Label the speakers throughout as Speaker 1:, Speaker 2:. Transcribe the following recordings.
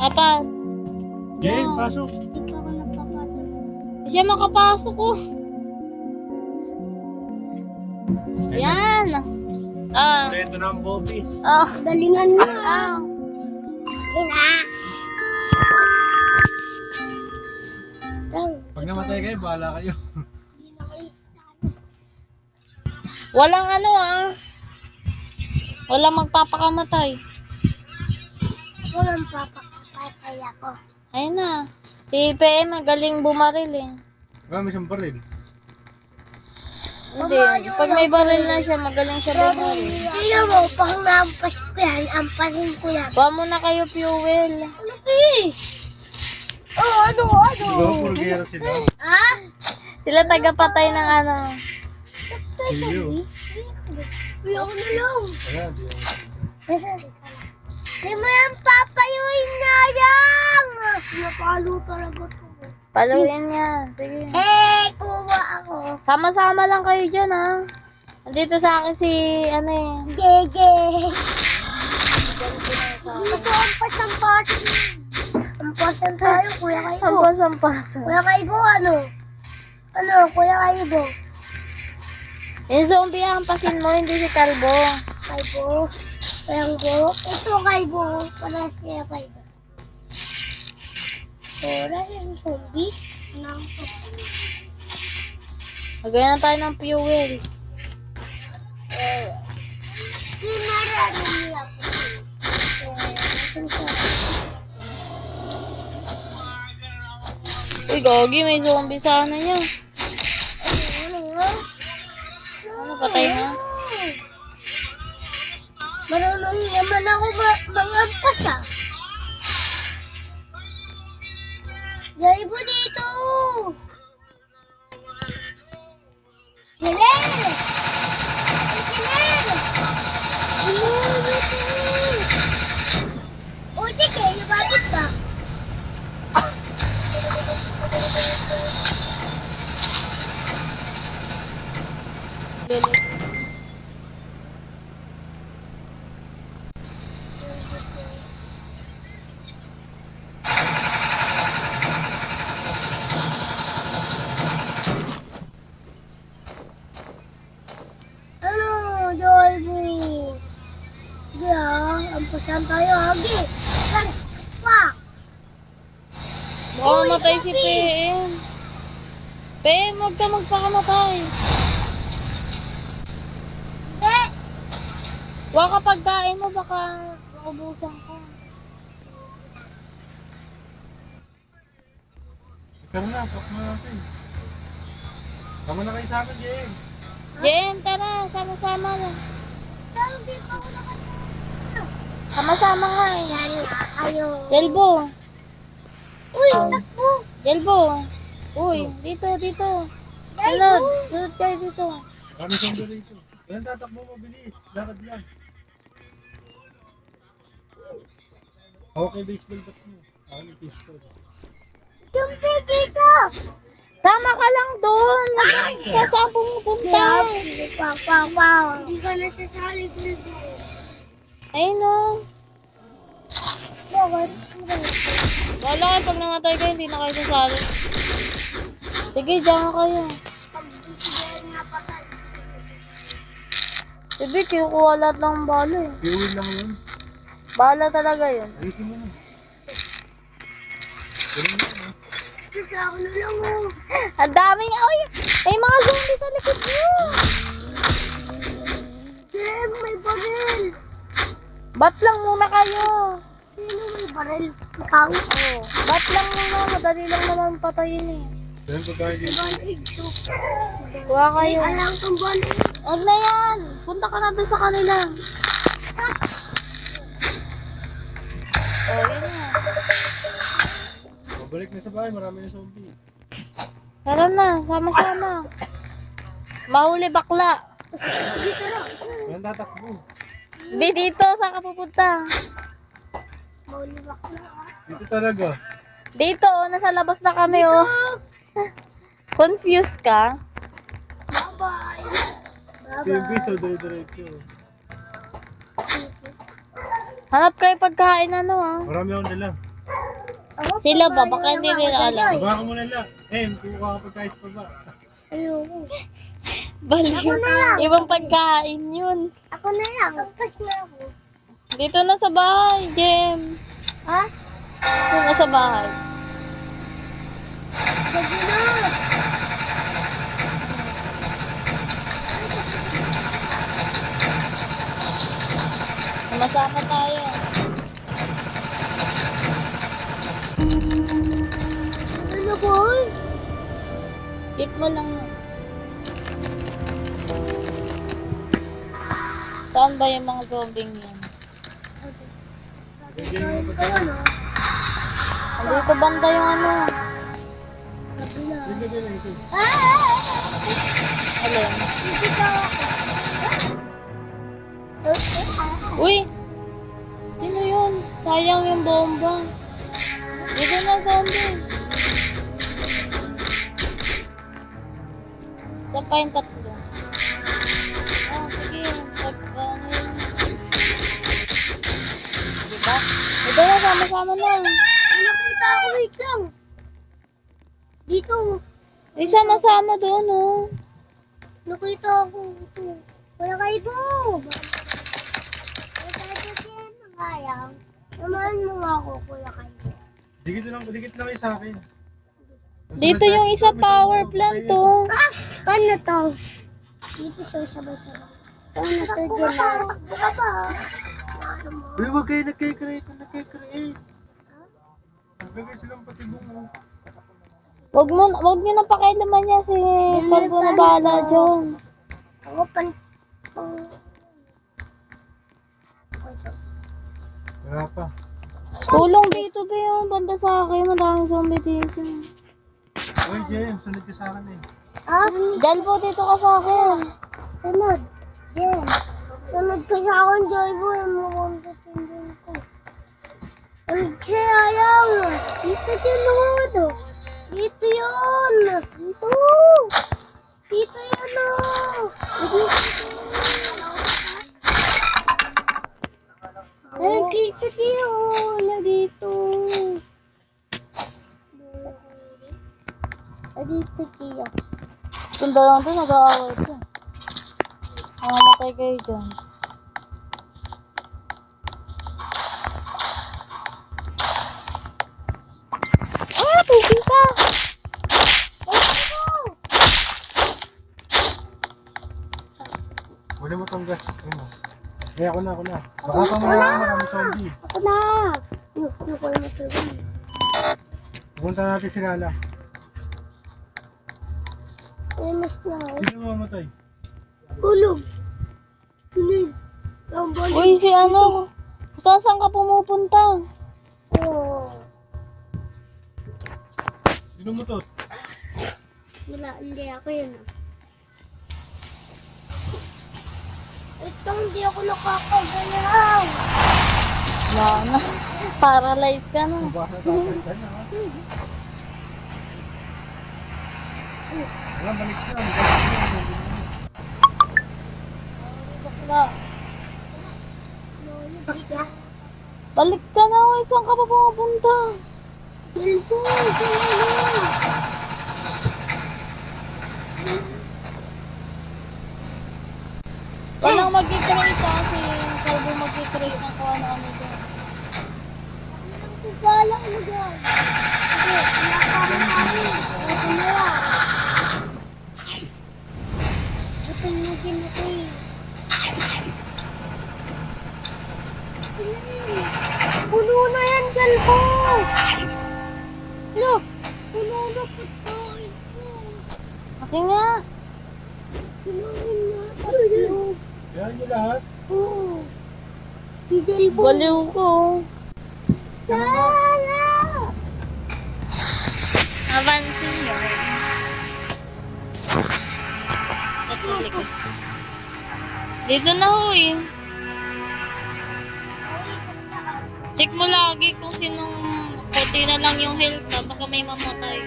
Speaker 1: Apat.
Speaker 2: Jay, pasok.
Speaker 3: Hindi pa ako napapasok.
Speaker 1: Siya makapasok ko. Yan.
Speaker 2: Ito na ang bobis.
Speaker 3: Galingan mo. Ina.
Speaker 2: Pag namatay kayo, bahala kayo.
Speaker 1: Walang walang magpapakamatay.
Speaker 3: Walang papakatay ako.
Speaker 1: Ayun na. Si PM magaling bumaril eh.
Speaker 2: May siyang baril.
Speaker 1: Hindi. Pag may baril na siya, magaling siya bumaril.
Speaker 3: Tingnan mo, pag naampas ko yan, ampasin ko yan.
Speaker 1: Kuha muna kayo fuel.
Speaker 3: Ano eh? Oh, ano?
Speaker 2: Siguro puro gera sila.
Speaker 3: Ha?
Speaker 1: Sila tagapatay ng
Speaker 2: Silyo.
Speaker 3: Uy, ako na lang.
Speaker 2: Wala, di ako.
Speaker 3: Hindi mo yan papayuin na yan. Napalo talaga to.
Speaker 1: Paluin niya. Sige.
Speaker 3: Kuha ako.
Speaker 1: Sama-sama lang kayo dyan Nandito sa akin si
Speaker 3: Gege. Dito ampas-ampasin. Ampasan tayo, Kuya Kaibo.
Speaker 1: Ampas-ampasan.
Speaker 3: Kuya Kaibo, ano? Ano, Kuya Kaibo?
Speaker 1: Yung zombie hampasin mo, hindi si Kalbo.
Speaker 3: Kaibo. Kaibo. Ito Kaibo. Para siya Kaibo. Para siya zombie.
Speaker 1: Magayon na tayo ng fuel.
Speaker 3: Kinarami niya po.
Speaker 1: Uy, Gogi, may zombie sa niya. Ano, patay na?
Speaker 3: Marunong naman ako mangampas siya. Jaibo dito! Jalel! O, sige, lumapit ka. Ano, Jaibo? Sige ampasan tayo, Hagi. Pak!
Speaker 1: Baka mamatay si PM. PM, huwag ka magpakamatay.
Speaker 3: Hindi!
Speaker 1: Huwag ka pagkain mo, baka maubusan ka.
Speaker 2: Tara na, pak na natin. Tama na kayo sa akin, Jay.
Speaker 1: Jen, tara, sama-sama na.
Speaker 3: Pero di pa ako nakasama.
Speaker 1: Sama-sama nga
Speaker 3: Yan, ayo.
Speaker 1: Jelbo.
Speaker 3: Uy, takbo!
Speaker 1: Jelbo. Uy, dito. Sunod kayo dito.
Speaker 2: Kami sundo rito. Yan tatakbo mabilis. Lakad lang. Okay, baseball bat mo. Ako yung pistol.
Speaker 3: Jumpi dito!
Speaker 1: Sama ka lang doon. Saan pumupunta?
Speaker 3: Wow. Hindi ka nasasali dito.
Speaker 1: Ayun o.
Speaker 3: Bakit?
Speaker 1: Wala kayo, pag namatay kayo, hindi na kayo sasali. Sige, diyan kayo.
Speaker 3: Pag di sila napatay.
Speaker 1: Sige, kinukuha lahat ng bala eh.
Speaker 2: Fuel lang yun.
Speaker 1: Bala talaga yun.
Speaker 2: Ayusin mo na. Ganun na, no?
Speaker 3: Kasi ako na lang oh.
Speaker 1: Ang dami nga. Uy, may mga zombie sa likod nyo.
Speaker 3: Deng, may baril.
Speaker 1: Bat lang muna kayo.
Speaker 3: Sino may baril? Ikaw?
Speaker 1: Oh, bat lang muna. Madali lang naman patayin eh.
Speaker 2: Ganun pa tayo dito.
Speaker 3: Balig.
Speaker 1: Kuha kayo.
Speaker 3: Alam kong balig.
Speaker 1: Huwag na yan. Punta ka na doon sa kanila. Oh, yun na.
Speaker 2: Pabalik na sa bahay, marami na zombie.
Speaker 1: Tara na, sama-sama. Mahuli bakla.
Speaker 3: Dito lang.
Speaker 2: Yan tatakbo.
Speaker 1: Di dito, saan ka pupunta?
Speaker 3: Mauli bakla.
Speaker 2: Dito talaga.
Speaker 1: Dito, nasa labas na kami oh. Confused ka?
Speaker 3: Bye-bye.
Speaker 2: Ito yung piso, dire-diretso.
Speaker 1: Hanap kayo pagkain
Speaker 2: Marami akong dala.
Speaker 1: Sila ba? Baka hindi nila alam.
Speaker 2: Baba ka muna lang. Kukuha ka pagkais pa ba?
Speaker 3: Ayoko.
Speaker 1: Baliw.
Speaker 3: Ako na lang.
Speaker 1: Ibang pagkain yun.
Speaker 3: Ako na lang. Tapos na ako.
Speaker 1: Dito na sa bahay, Jem.
Speaker 3: Ha?
Speaker 1: Dito na sa bahay.
Speaker 3: Sige na.
Speaker 1: Masama tayo.
Speaker 3: Ano boy?
Speaker 1: Skip mo lang. Saan ba yung mga zombie yan? Dito banda yung ano.
Speaker 2: Sige din ito.
Speaker 1: Alin? Uy! Sino yun? Sayang yung bomba. Dito na zombie. Saan pa yung tatlo? Oh, sige. Ano yun? Diba? Ito na, sama-sama na.
Speaker 3: Nakita ako, wait lang. Dito.
Speaker 1: Eh, sama-sama doon, oh.
Speaker 3: Nakita ako ito. Wala kayo po. Wala kayo po yan. Sayang. Samahan mo nga ako, kuya kayo.
Speaker 2: Dikit lang kayo sa akin.
Speaker 1: Dito yung isa power plant, oh.
Speaker 3: Paano to? Dito to, sabay-sabay. Paano to dyan? Buka pa.
Speaker 2: Uy, wag kayo nagkikreate. Nagbigay silang patibong mo.
Speaker 1: Wag nyo na pakialaman niya si Calvo na bahala dyan.
Speaker 3: Ako pan...
Speaker 2: Wala pa.
Speaker 1: Tulong dito ba yung banda sa akin? Madaming zombie dito.
Speaker 2: Uy, Jem, sunod ka sa akin eh.
Speaker 3: Ah?
Speaker 1: Galvo, dito ka sa akin.
Speaker 3: Sunod. Yan. Sunod ka sa akin, Jalbo. Yung mukhang tatindin ko. Ang sayang. Dito tinod. Dito yun. Dito. Dito yun o. Dito yun. Dito. Dito tiyo.
Speaker 1: Itong dalawang to, nag-aaway ito. Mamamatay kayo dyan. Ah, pusita!
Speaker 2: Wala mo tong gas. Ayun o. Kaya ako na. Baka pa muna ako marami zombie.
Speaker 3: Ako na. Yung ko yung matulog.
Speaker 2: Pupunta natin si Lala.
Speaker 3: Ay, mas na.
Speaker 2: Sino mamatay?
Speaker 3: Ulog. Tulog. Ang balik.
Speaker 1: Uy, si ano? Saan ka pumupunta?
Speaker 3: Oh.
Speaker 2: Sino mo to?
Speaker 3: Wala, hindi ako yun. Ito, hindi ako nakakagalaw.
Speaker 1: Wala na. Paralyzed ka na.
Speaker 2: Baka tatagdan na ha. Wala, balik na.
Speaker 1: Bakla. Balik ka na, uy. Saan ka pa pumunta?
Speaker 3: Dito,
Speaker 1: Walang mag-create kasi Calvo mag-create ng kung ano-ano dyan.
Speaker 3: Kala mo dyan. Hindi, nakakamahin. Ito na lang. Ito na ginito eh. Puno na yan, Galbo! Look! Puno na po ito.
Speaker 1: Aki nga.
Speaker 3: Kumain na tatlo.
Speaker 2: Yan nyo lahat.
Speaker 3: Oo. Si Galbo.
Speaker 1: Baliw ko.
Speaker 3: Lala!
Speaker 1: Avansin yun. Dito na ho eh. Check mo lagi kung sinong konti na lang yung health na. Baka may mamatay.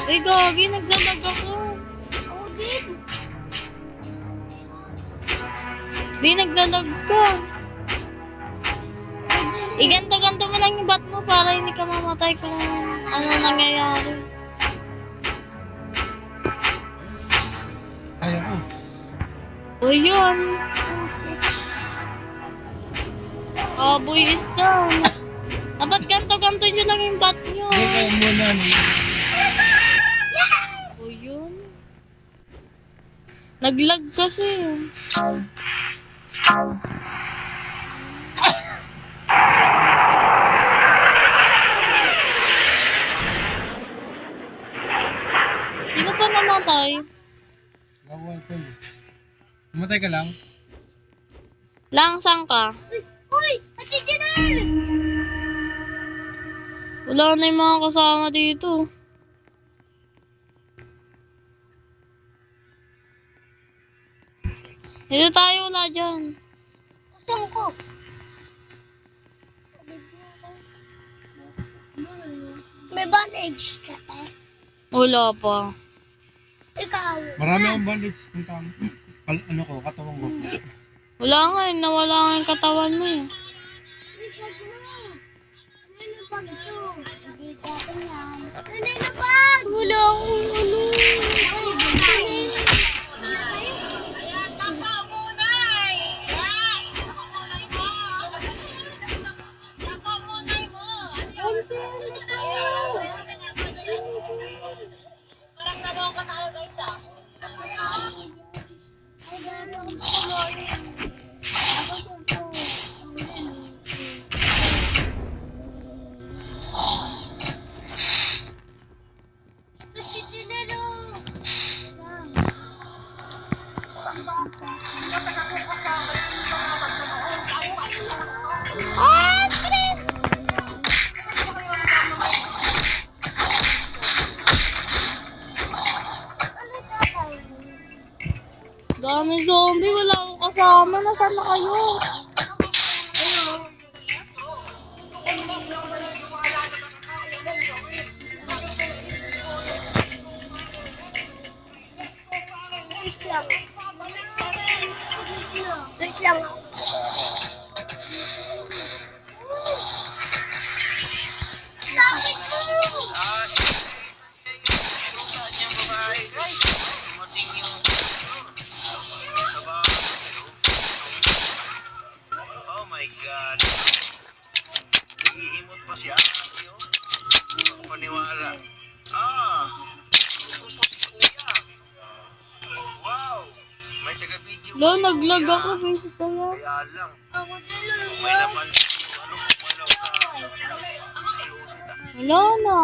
Speaker 1: Uy, gagi. Naglalag ako.
Speaker 3: Oh, din.
Speaker 1: Di, naglalag ka.
Speaker 3: Hindi
Speaker 1: Iganda-ganda mo lang yung bat mo para hindi ka mamatay kung ano nangyayari.
Speaker 2: Kaya ko.
Speaker 1: O yun. Boy is down. Dapat ganto-ganto nyo lang yung bat nyo.
Speaker 2: Ikaw muna.
Speaker 1: O yun. Naglag kasi. Sino pa namatay?
Speaker 2: Gawal ko. Mamatay ka lang?
Speaker 1: Langsang ka.
Speaker 3: Uy! Ate Janelle!
Speaker 1: Wala na yung mga kasama dito. Dito tayo, wala dyan.
Speaker 3: Saan ko? May bandage ka eh.
Speaker 1: Wala pa.
Speaker 3: Ikaw.
Speaker 2: Marami akong bandage. Punta mo. Ano ko, katawan ko.
Speaker 1: Wala nga eh, nawala nga yung katawan mo eh.
Speaker 3: May bag na. Ano bag to? Sige, natin yan. Ano yung bag? Wala akong ano.
Speaker 1: Dami zombie, wala akong kasama. Nasaan na kayo?
Speaker 3: Wait lang. Sakit mo!
Speaker 4: Oh my God. Ihimot pa siya. Hindi ko paniwala. Gusto si Kuya. Wow. May taga-video
Speaker 1: Lo,
Speaker 4: si
Speaker 1: naglag
Speaker 4: Kuya.
Speaker 1: ako, visit kaya.
Speaker 4: Kaya lang.
Speaker 3: Ako din
Speaker 4: Kung may napansin yung ano, kumalaw sa kalusita.
Speaker 1: Wala na.